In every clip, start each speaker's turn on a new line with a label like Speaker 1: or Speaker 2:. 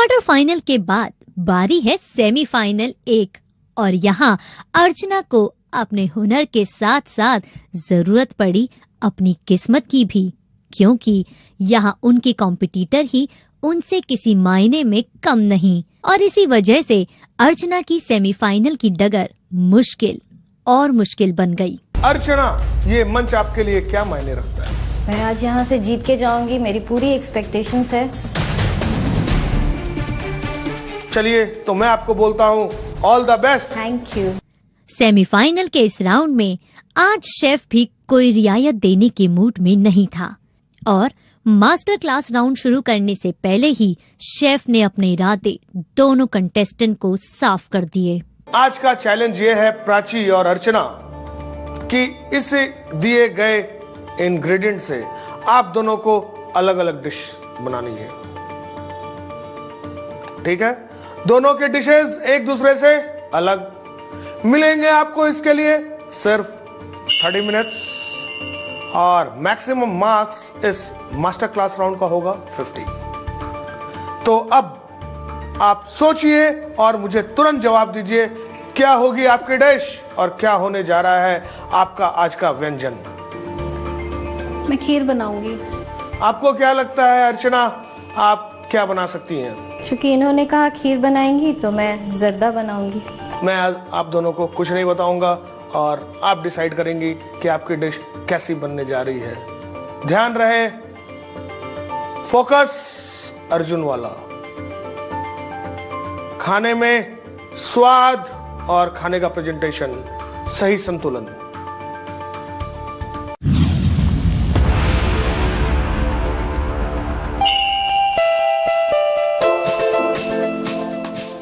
Speaker 1: Quarter final के बाद बारी है सेमीफाइनल 1 और यहाँ अर्चना को अपने हुनर के साथ साथ जरूरत पड़ी अपनी किस्मत की भी, क्योंकि यहाँ उनके कॉम्पिटिटर ही उनसे किसी मायने में कम नहीं और इसी वजह से अर्चना की सेमीफाइनल की डगर मुश्किल और मुश्किल बन गई।
Speaker 2: अर्चना, ये मंच आपके लिए क्या मायने रखता है?
Speaker 3: मैं आज यहाँ से जीत के जाऊंगी, मेरी पूरी एक्सपेक्टेशंस है।
Speaker 2: चलिए तो मैं आपको बोलता हूँ all the best.
Speaker 3: Thank you.
Speaker 1: Semifinal के इस राउंड में आज शेफ भी कोई रियायत देने के मूड में नहीं था और मास्टर क्लास राउंड शुरू करने से पहले ही शेफ ने अपने इरादे दोनों कंटेस्टेंट को साफ कर दिए।
Speaker 2: आज का चैलेंज ये है प्राची और अर्चना कि इस दिए गए इंग्रेडिएंट से आप दोनों को अलग अलग डिश बनानी है। ठीक है, दोनों के डिशेस एक दूसरे से अलग मिलेंगे आपको। इसके लिए सिर्फ 30 मिनट्स और मैक्सिमम मार्क्स इस मास्टर क्लास राउंड का होगा 50। तो अब आप सोचिए और मुझे तुरंत जवाब दीजिए, क्या होगी आपकी डिश और क्या होने जा रहा है आपका आज का व्यंजन?
Speaker 3: मैं खीर बनाऊंगी।
Speaker 2: आपको क्या लगता है अर्चना, आप क्या बना सकती हैं?
Speaker 3: क्योंकि इन्होंने कहा खीर बनाएंगी तो मैं जर्दा बनाऊंगी।
Speaker 2: मैं आज आप दोनों को कुछ नहीं बताऊंगा और आप डिसाइड करेंगी कि आपकी डिश कैसी बनने जा रही है। ध्यान रहे, फोकस अर्जुन वाला। खाने में स्वाद और खाने का प्रेजेंटेशन, सही संतुलन।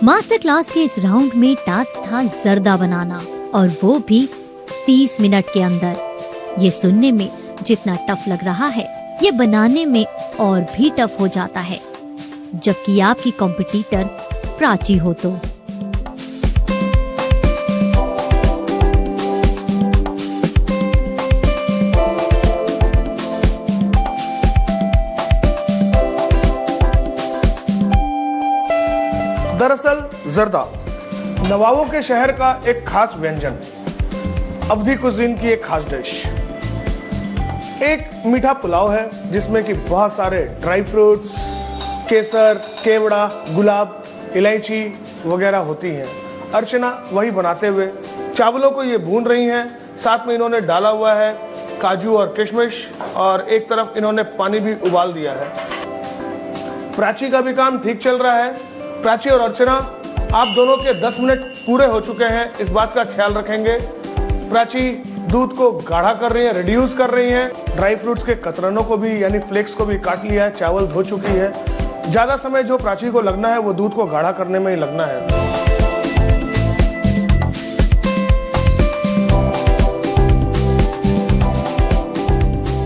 Speaker 1: मास्टर क्लास के इस राउंड में टास्क था जर्दा बनाना और वो भी 30 मिनट के अंदर। ये सुनने में जितना टफ लग रहा है, ये बनाने में और भी टफ हो जाता है जबकि आपकी कॉम्पिटिटर प्राची हो तो।
Speaker 2: दरअसल जर्दा नवाबों के शहर का एक खास व्यंजन, अवधी कुजीन की एक खास डिश। एक मीठा पुलाव है जिसमें कि बहुत सारे ड्राई फ्रूट्स, केसर, केवड़ा, गुलाब, इलायची वगैरह होती हैं। अर्चना वही बनाते हुए चावलों को ये भून रही हैं, साथ में इन्होंने डाला हुआ है काजू और किशमिश और एक तरफ इन्होंने पानी भी उबाल दिया है। प्राची का भी काम ठीक चल रहा है। प्राची और अर्चना, आप दोनों के 10 मिनट पूरे हो चुके हैं, इस बात का ख्याल रखेंगे। प्राची दूध को गाढ़ा कर रही है, रिड्यूस कर रही है। ड्राई फ्रूट्स के कतरनों को भी यानी फ्लेक्स को भी काट लिया है, चावल धो चुकी है। ज्यादा समय जो प्राची को लगना है वो दूध को गाढ़ा करने में ही लगना है।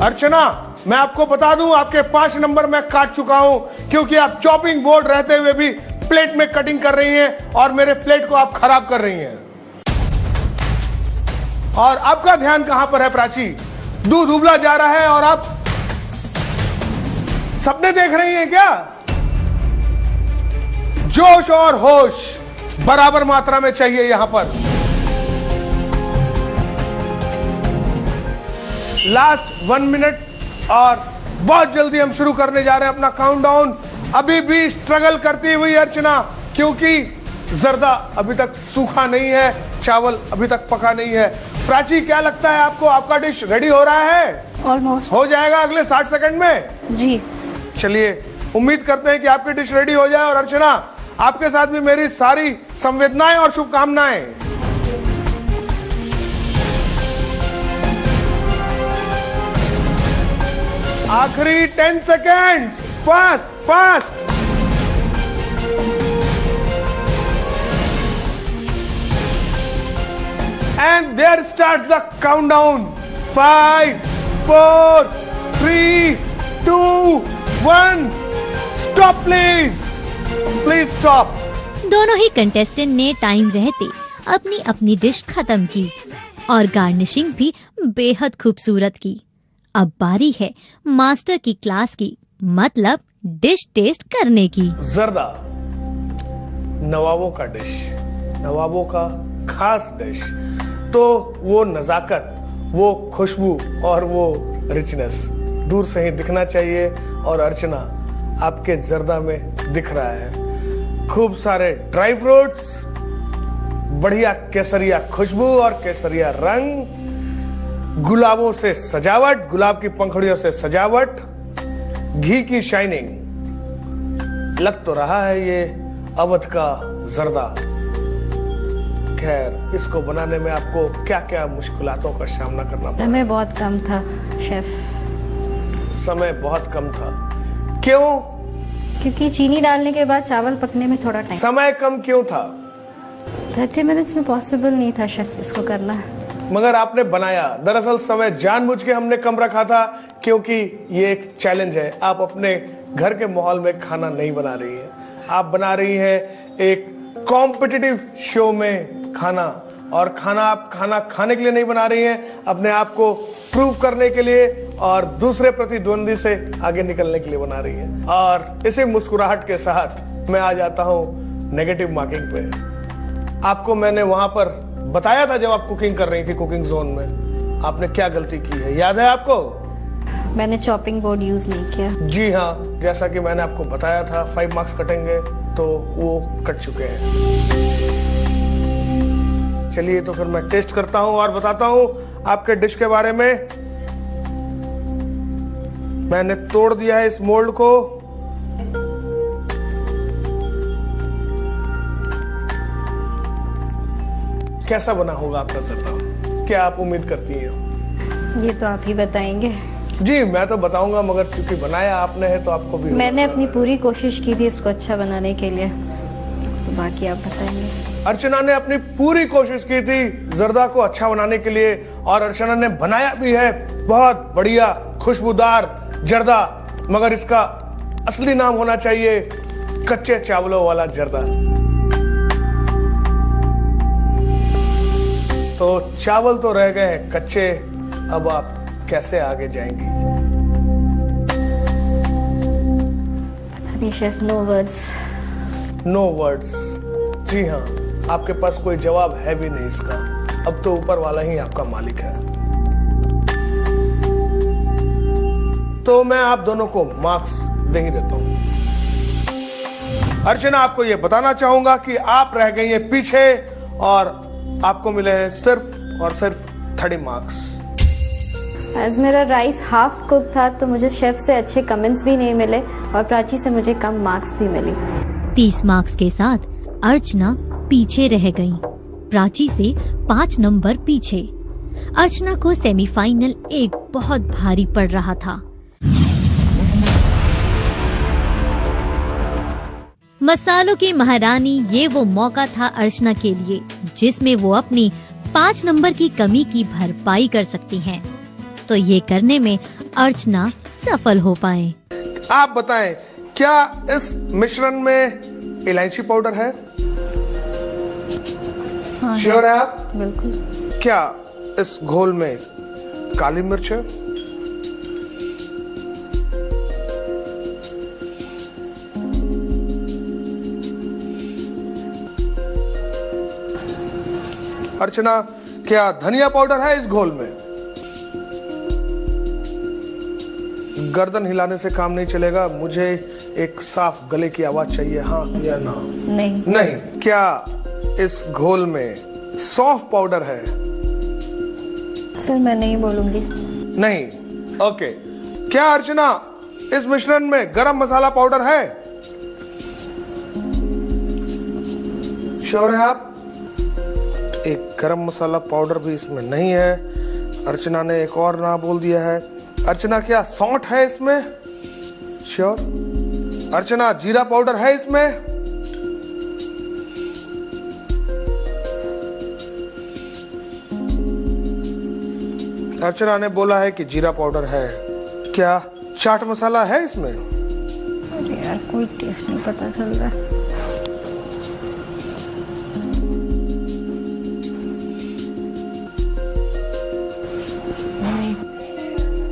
Speaker 2: अर्चना, मैं आपको बता दूं, आपके 5 नंबर मैं काट चुका हूं क्योंकि आप चॉपिंग बोर्ड रहते हुए भी प्लेट में कटिंग कर रही हैं और मेरे प्लेट को आप खराब कर रही हैं। और आपका ध्यान कहां पर है प्राची? दूध उबला जा रहा है और आप सपने देख रही हैं क्या? जोश और होश बराबर मात्रा में चाहिए यहां पर। लास्ट 1 मिनट और बहुत जल्दी हम शुरू करने जा रहे हैं अपना काउंटडाउन। अभी भी स्ट्रगल करती हुई अर्चना, क्योंकि जर्दा अभी तक सूखा नहीं है, चावल अभी तक पका नहीं है। प्राची, क्या लगता है आपको, आपका डिश रेडी हो रहा है?
Speaker 3: ऑलमोस्ट
Speaker 2: हो जाएगा अगले 60 सेकंड में।
Speaker 3: जी
Speaker 2: चलिए, उम्मीद करते हैं कि आपकी डिश रेडी हो जाए। और अर्चना, आपके साथ भी मेरी सारी संवेदनाएं और शुभकामनाएं। आखिरी 10 seconds, fast fast. And there starts the countdown. 5, 4, 3, 2, 1. Stop, please. Please stop.
Speaker 1: दोनों ही कंटेस्टेंट ने टाइम रहते अपनी अपनी डिश खत्म की और गार्निशिंग भी बेहद खूबसूरत की। अब बारी है मास्टर की क्लास की, मतलब डिश टेस्ट करने की।
Speaker 2: जर्दा, नवाबों का डिश, नवाबों का खास डिश। तो वो नजाकत, वो खुशबू और वो रिचनेस दूर से ही दिखना चाहिए, और अर्चना आपके जर्दा में दिख रहा है। खूब सारे ड्राई फ्रूट्स, बढ़िया केसरिया खुशबू और केसरिया रंग, गुलाबों से सजावट, गुलाब की पंखुड़ियों से सजावट, घी की शाइनिंग। लग तो रहा है ये अवध का जर्दा। खैर, इसको बनाने में आपको क्या क्या मुश्किलातों का सामना करना पड़ा?
Speaker 3: समय बहुत कम था शेफ।
Speaker 2: समय बहुत कम था, क्यों?
Speaker 3: क्योंकि चीनी डालने के बाद चावल पकने में थोड़ा टाइम।
Speaker 2: समय कम क्यों था?
Speaker 3: 30 मिनट्स में पॉसिबल नहीं था शेफ इसको करना।
Speaker 2: मगर आपने बनाया। दरअसल समय जानबूझ के हमने कम रखा था, क्योंकि ये एक चैलेंज है। आप अपने घर के माहौल में खाना नहीं बना रही है, आप बना रही हैं एक कॉम्पिटिटिव शो में खाना। और खाना आप खाना खाने के लिए नहीं बना रही हैं, अपने आप को प्रूव करने के लिए और दूसरे प्रतिद्वंदी से आगे निकलने के लिए बना रही है। और इसी मुस्कुराहट के साथ मैं आ जाता हूं नेगेटिव मार्किंग पे। आपको मैंने वहां पर बताया था, जब आप कुकिंग कर रही थी कुकिंग जोन में, आपने क्या गलती की है, याद है आपको?
Speaker 3: मैंने चॉपिंग बोर्ड यूज नहीं किया।
Speaker 2: जी हाँ, जैसा कि मैंने आपको बताया था 5 मार्क्स कटेंगे, तो वो कट चुके हैं। चलिए तो फिर मैं टेस्ट करता हूं और बताता हूं आपके डिश के बारे में। मैंने तोड़ दिया है इस मोल्ड को। कैसा बना होगा आपका जर्दा? क्या आप उम्मीद करती हैं?
Speaker 3: ये तो आप ही बताएंगे।
Speaker 2: जी मैं तो बताऊंगा, मगर क्योंकि बनाया आपने है तो आपको भी।
Speaker 3: मैंने अपनी पूरी कोशिश की थी इसको अच्छा बनाने के लिए, तो बाकी आप बताएंगे।
Speaker 2: अर्चना ने अपनी पूरी कोशिश की थी जर्दा को अच्छा बनाने के लिए, और अर्चना ने बनाया भी है बहुत बढ़िया खुशबूदार जर्दा। मगर इसका असली नाम होना चाहिए कच्चे चावलों वाला जर्दा। तो चावल तो रह गए हैं कच्चे, अब आप कैसे आगे जाएंगी?
Speaker 3: पता नहीं chef, no words.
Speaker 2: No words. जी हाँ, आपके पास कोई जवाब है भी नहीं इसका। अब तो ऊपर वाला ही आपका मालिक है। तो मैं आप दोनों को मार्क्स दे ही देता हूं। अर्चना, आपको यह बताना चाहूंगा कि आप रह गई हैं पीछे, और आपको मिले हैं सिर्फ और सिर्फ 30 मार्क्स।
Speaker 3: आज मेरा राइस हाफ कुक था, तो मुझे शेफ से अच्छे कमेंट्स भी नहीं मिले, और प्राची से मुझे कम मार्क्स भी मिले।
Speaker 1: 30 मार्क्स के साथ अर्चना पीछे रह गई, प्राची से 5 नंबर पीछे। अर्चना को सेमीफाइनल एक बहुत भारी पड़ रहा था। मसालों की महारानी, ये वो मौका था अर्चना के लिए जिसमें वो अपनी 5 नंबर की कमी की भरपाई कर सकती हैं। तो ये करने में अर्चना सफल हो पाए।
Speaker 2: आप बताएं, क्या इस मिश्रण में इलायची पाउडर है?
Speaker 3: हाँ,
Speaker 2: श्योर है आप?
Speaker 3: बिल्कुल।
Speaker 2: क्या इस घोल में काली मिर्च है? अर्चना, क्या धनिया पाउडर है इस घोल में? गर्दन हिलाने से काम नहीं चलेगा, मुझे एक साफ गले की आवाज चाहिए, हाँ या ना?
Speaker 3: नहीं।
Speaker 2: नहीं। क्या इस घोल में सौंफ पाउडर है?
Speaker 3: सर मैं नहीं बोलूंगी।
Speaker 2: नहीं। ओके। क्या अर्चना इस मिश्रण में गरम मसाला पाउडर है? श्योर है आप? एक गरम मसाला पाउडर भी इसमें नहीं है। अर्चना ने एक और ना बोल दिया है। अर्चना, क्या सौंठ है इसमें? श्योर। अर्चना, जीरा पाउडर है इसमें? अर्चना ने बोला है कि जीरा पाउडर है। क्या चाट मसाला है इसमें?
Speaker 3: अरे यार, कोई टेस्ट नहीं पता चल रहा।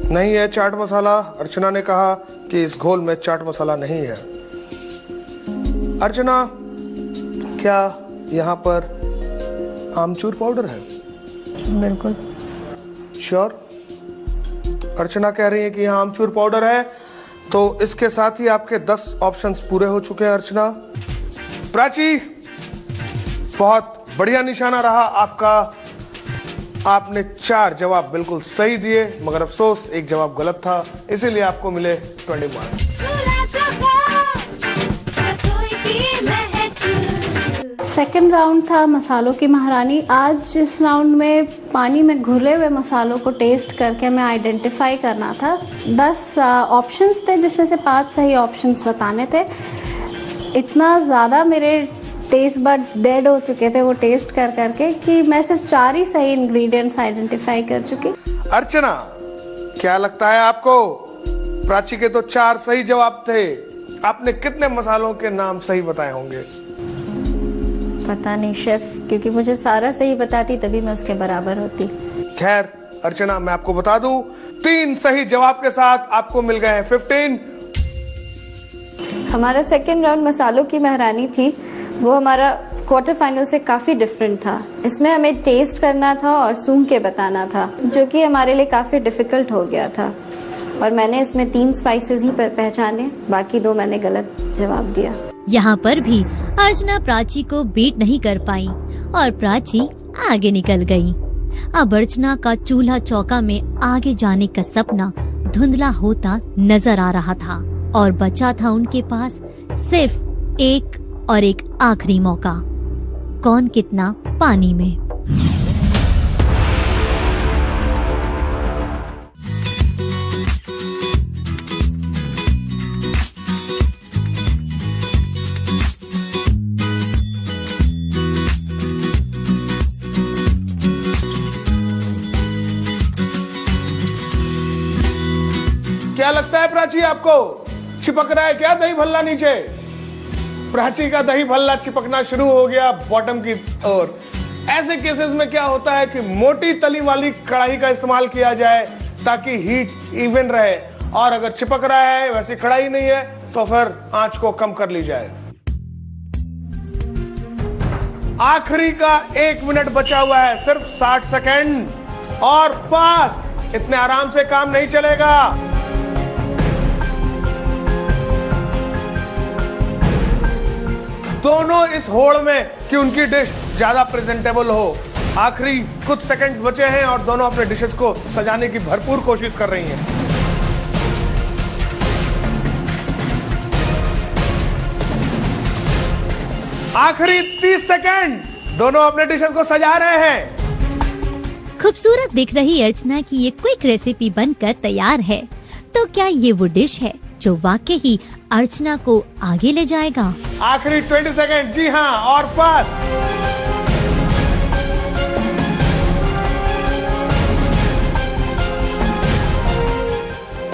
Speaker 2: नहीं है चाट मसाला। अर्चना ने कहा कि इस घोल में चाट मसाला नहीं है। अर्चना, क्या यहाँ पर आमचूर पाउडर है?
Speaker 3: बिल्कुल
Speaker 2: श्योर? अर्चना कह रही है कि यहाँ आमचूर पाउडर है, तो इसके साथ ही आपके 10 ऑप्शंस पूरे हो चुके हैं अर्चना। प्राची, बहुत बढ़िया निशाना रहा आपका। आपने 4 जवाब बिल्कुल सही दिए, मगर अफसोस एक जवाब गलत था, इसीलिए आपको मिले 20 मार्क्स।
Speaker 4: सेकेंड राउंड था मसालों की महारानी। आज इस राउंड में पानी में घुले हुए मसालों को टेस्ट करके हमें आइडेंटिफाई करना था। 10 ऑप्शंस थे जिसमें से 5 सही ऑप्शंस बताने थे। इतना ज़्यादा मेरे टेस्ट बड्स डेड हो चुके थे वो टेस्ट कर करके कि मैं सिर्फ 4 ही सही इंग्रेडिएंट्स आइडेंटिफाई कर चुकी।
Speaker 2: अर्चना, क्या लगता है आपको? प्राची के तो 4 सही जवाब थे, आपने कितने मसालों के नाम सही बताए होंगे?
Speaker 3: पता नहीं शेफ, क्योंकि मुझे सारा सही बताती तभी मैं उसके बराबर होती।
Speaker 2: खैर अर्चना, मैं आपको बता दूं, 3 सही जवाब के साथ आपको मिल गए हैं 15।
Speaker 3: हमारा सेकेंड राउंड मसालों की महारानी थी, वो हमारा क्वार्टर फाइनल से काफी डिफरेंट था। इसमें हमें टेस्ट करना था और सूंघ के बताना था, जो कि हमारे लिए काफी डिफिकल्ट हो गया था। और मैंने इसमें 3 स्पाइसेस ही पहचाने, बाकी 2 मैंने गलत जवाब दिया।
Speaker 1: यहाँ पर भी अर्चना प्राची को बीट नहीं कर पाई और प्राची आगे निकल गई। अब अर्चना का चूल्हा चौका में आगे जाने का सपना धुंधला होता नजर आ रहा था और बचा था उनके पास सिर्फ एक और एक आखिरी मौका। कौन कितना पानी में।
Speaker 2: क्या लगता है प्राची आपको? चिपक रहा है क्या दही भल्ला नीचे? प्राची का दही भल्ला चिपकना शुरू हो गया बॉटम की ओर। ऐसे केसेस में क्या होता है कि मोटी तली वाली कढ़ाई का इस्तेमाल किया जाए ताकि हीट इवन रहे, और अगर चिपक रहा है, वैसी कढ़ाई नहीं है, तो फिर आंच को कम कर ली जाए। आखिरी का 1 मिनट बचा हुआ है, सिर्फ 60 सेकेंड और फास्ट। इतने आराम से काम नहीं चलेगा। दोनों इस होड़ में कि उनकी डिश ज्यादा प्रेजेंटेबल हो। आखिरी कुछ सेकंड्स बचे हैं और दोनों अपने डिशेस को सजाने की भरपूर कोशिश कर रही हैं। आखिरी 30 सेकंड, दोनों अपने डिशेस को सजा रहे हैं।
Speaker 1: खूबसूरत दिख रही अर्चना की ये क्विक रेसिपी बनकर तैयार है। तो क्या ये वो डिश है जो वाकई ही अर्चना को आगे ले जाएगा?
Speaker 2: आखिरी 20 सेकंड, जी हाँ, और पास।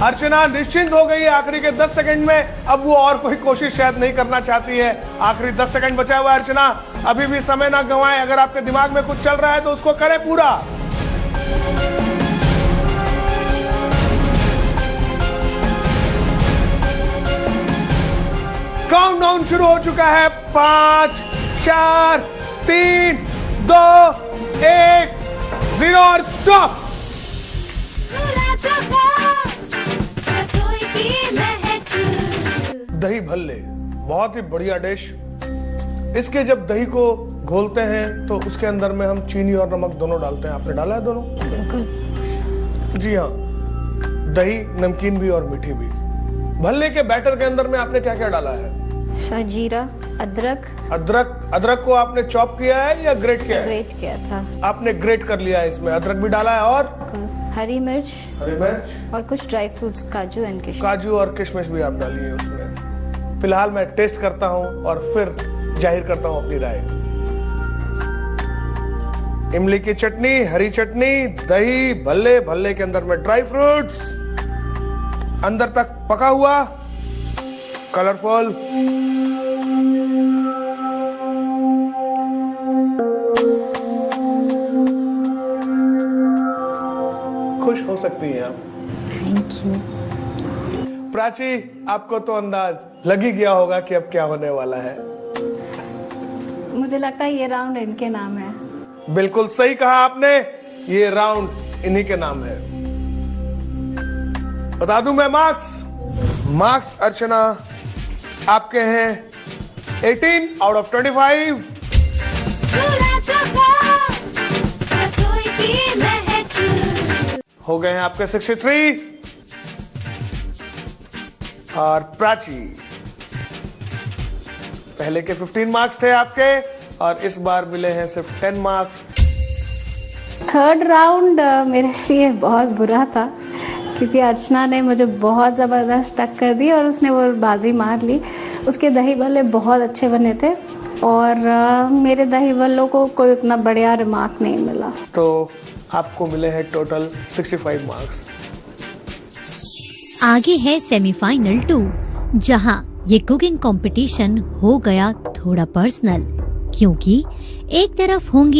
Speaker 2: अर्चना निश्चिंत हो गई है आखिरी के 10 सेकंड में। अब वो और कोई कोशिश शायद नहीं करना चाहती है। आखिरी 10 सेकंड बचा हुआ है अर्चना, अभी भी समय ना गंवाएं। अगर आपके दिमाग में कुछ चल रहा है तो उसको करें पूरा। काउंटडाउन शुरू हो चुका है। 5, 4, 3, 2, 1, 0 और स्टॉप। दही भल्ले बहुत ही बढ़िया डिश। इसके जब दही को घोलते हैं तो उसके अंदर में हम चीनी और नमक दोनों डालते हैं। आपने डाला है दोनों?
Speaker 3: बिल्कुल।
Speaker 2: जी हाँ, दही नमकीन भी और मीठी भी। भल्ले के बैटर के अंदर में आपने क्या क्या डाला है?
Speaker 3: शाजीरा, अदरक।
Speaker 2: अदरक को आपने चॉप किया है या ग्रेट किया है?
Speaker 3: ग्रेट किया था।
Speaker 2: आपने ग्रेट कर लिया है, इसमें अदरक भी डाला है, और
Speaker 3: हरी मिर्च और कुछ ड्राई फ्रूट्स, काजू एंड किशमिश।
Speaker 2: काजू और किशमिश भी आप डालिए उसमें। फिलहाल मैं टेस्ट करता हूं और फिर जाहिर करता हूं अपनी राय। इमली की चटनी, हरी चटनी, दही, भल्ले, भल्ले के अंदर में ड्राई फ्रूट्स, अंदर तक पका हुआ, कलरफुल। खुश हो सकती हैं आप।
Speaker 3: Thank you.
Speaker 2: प्राची, आपको तो अंदाज लग ही गया होगा कि अब क्या होने वाला है।
Speaker 4: मुझे लगता है ये राउंड इनके नाम है।
Speaker 2: बिल्कुल सही कहा आपने, ये राउंड इन्हीं के नाम है। बता दूं मैं मार्क्स अर्चना आपके हैं 18 आउट ऑफ 25। हो गए हैं आपके 63। और प्राची, पहले के 15 मार्क्स थे आपके और इस बार मिले हैं सिर्फ 10 मार्क्स।
Speaker 4: थर्ड राउंड मेरे लिए बहुत बुरा था क्योंकि अर्चना ने मुझे बहुत ज़बरदस्त टक्कर दी और उसने वो बाजी मार ली। उसके दही भल्ले बहुत अच्छे बने थे और मेरे दही भल्लों को कोई उतना बढ़िया रिमार्क नहीं मिला।
Speaker 2: तो आपको मिले हैं टोटल 65 मार्क्स।
Speaker 1: आगे है सेमीफाइनल 2, जहां ये कुकिंग कंपटीशन हो गया थोड़ा पर्सनल, क्योंकि एक तरफ होंगी